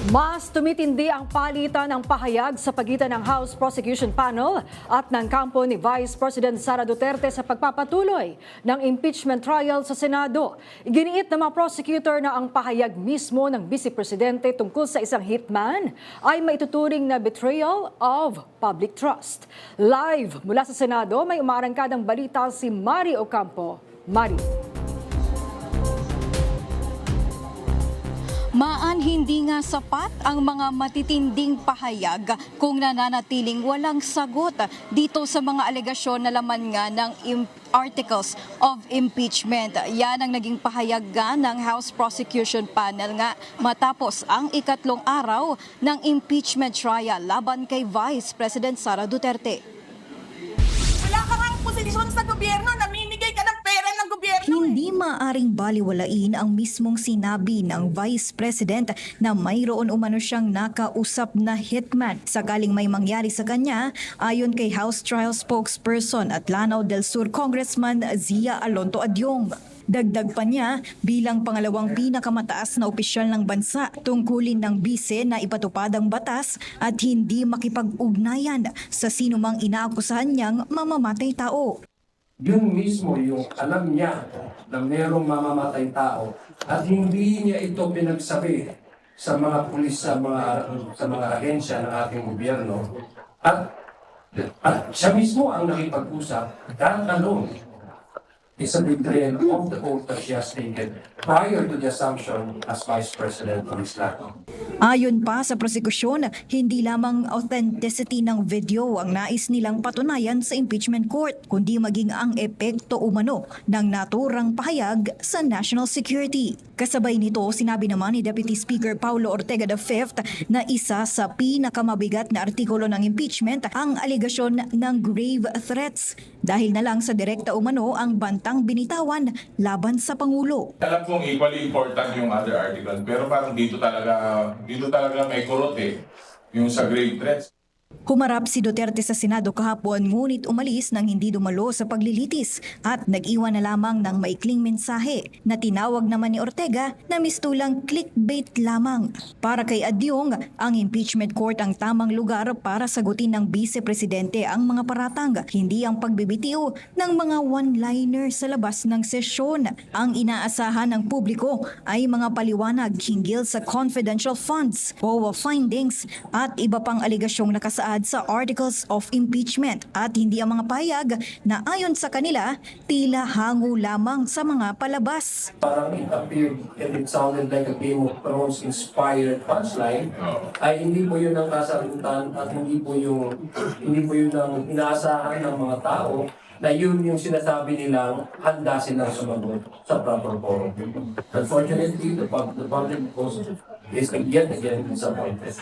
Mas tumitindi ang palitan ng pahayag sa pagitan ng House Prosecution Panel at ng kampo ni Vice President Sara Duterte sa pagpapatuloy ng impeachment trial sa Senado. Iginiit ng mga prosecutor na ang pahayag mismo ng Vice Presidente tungkol sa isang hitman ay maituturing na betrayal of public trust. Live mula sa Senado, may umaarangkadang balita si Mari Ocampo. Mari. Maan hindi nga sapat ang mga matitinding pahayag kung nananatiling walang sagot dito sa mga alegasyon na laman nga ng articles of impeachment. Yan ang naging pahayag ng House Prosecution Panel nga matapos ang ikatlong araw ng impeachment trial laban kay Vice President Sara Duterte. Wala ka nga posisyon sa gobyerno, namimigay ka ng pera ng gobyerno. Hindi maaring baliwalain ang mismong sinabi ng Vice President na mayroon umano siyang nakausap na hitman sakaling may mangyari sa kanya, ayon kay House Trial Spokesperson at Lanao del Sur Congressman Zia Alonto Adyong. Dagdag pa niya, bilang pangalawang pinakamataas na opisyal ng bansa, tungkulin ng bise na ipatupad ang batas at hindi makipag-ugnayan sa sinumang inaakusahan niyang mamamatay tao. Yun mismo yung alam niya na mayroong mamamatay tao at hindi niya ito pinagsabi sa mga pulis, sa mga ahensya ng ating gobyerno at siya mismo ang nakipag-usap alone is a betrayal of the oath that she has taken prior to the assumption as Vice President of Islam. Ayon pa sa prosekusyon, hindi lamang authenticity ng video ang nais nilang patunayan sa impeachment court, kundi maging ang epekto umano ng naturang pahayag sa national security. Kasabay nito, sinabi naman ni Deputy Speaker Paulo Ortega V na isa sa pinakamabigat na artikulo ng impeachment ang aligasyon ng grave threats dahil na lang sa direkta umano ang bantang binitawan laban sa Pangulo. Alam kong equally important yung other articles, pero parang dito talaga may kurot yung sa grave threats. Humarap si Duterte sa Senado kahapon ngunit umalis nang hindi dumalo sa paglilitis at nag-iwan na lamang ng maikling mensahe na tinawag naman ni Ortega na mistulang clickbait lamang. Para kay Adyong, ang impeachment court ang tamang lugar para sagutin ng Vice Presidente ang mga paratang, hindi ang pagbibitiw ng mga one-liner sa labas ng sesyon. Ang inaasahan ng publiko ay mga paliwanag hinggil sa confidential funds, POA findings at iba pang aligasyong nakasaad sa articles of impeachment at hindi ang mga pahayag na ayon sa kanila tila hango lamang sa mga palabas. Parang it appeared and it sounded like a Game of Thrones inspired punchline ay hindi po yun ang kasagutan at hindi po yun ang inaasahan ng mga tao na yun yung sinasabi nilang handa silang sumagot sa proper forum. Unfortunately, the public is again disappointed.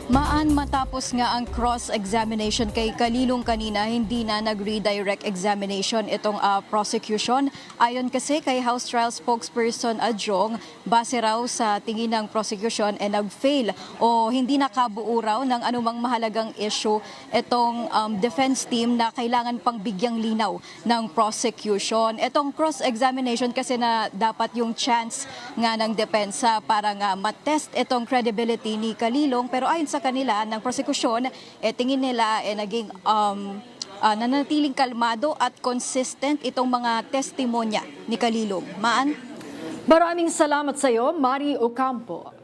Maan matapos nga ang cross-examination kay Kalilong kanina, hindi na nag-redirect examination itong prosecution. Ayon kasi kay House Trial Spokesperson Adyong, base raw sa tingin ng prosecution nag-fail o hindi nakabuo raw ng anumang mahalagang issue itong defense team na kailangan pang bigyang linaw ng prosecution. Itong cross-examination kasi na dapat yung chance nga ng depensa para nga matest itong credibility ni Kalilong, pero ayon sa kanila ng prosekusyon, tingin nila naging nanatiling kalmado at consistent itong mga testimonya ni Kalilong. Maan? Maraming salamat sa iyo, Mari Ocampo.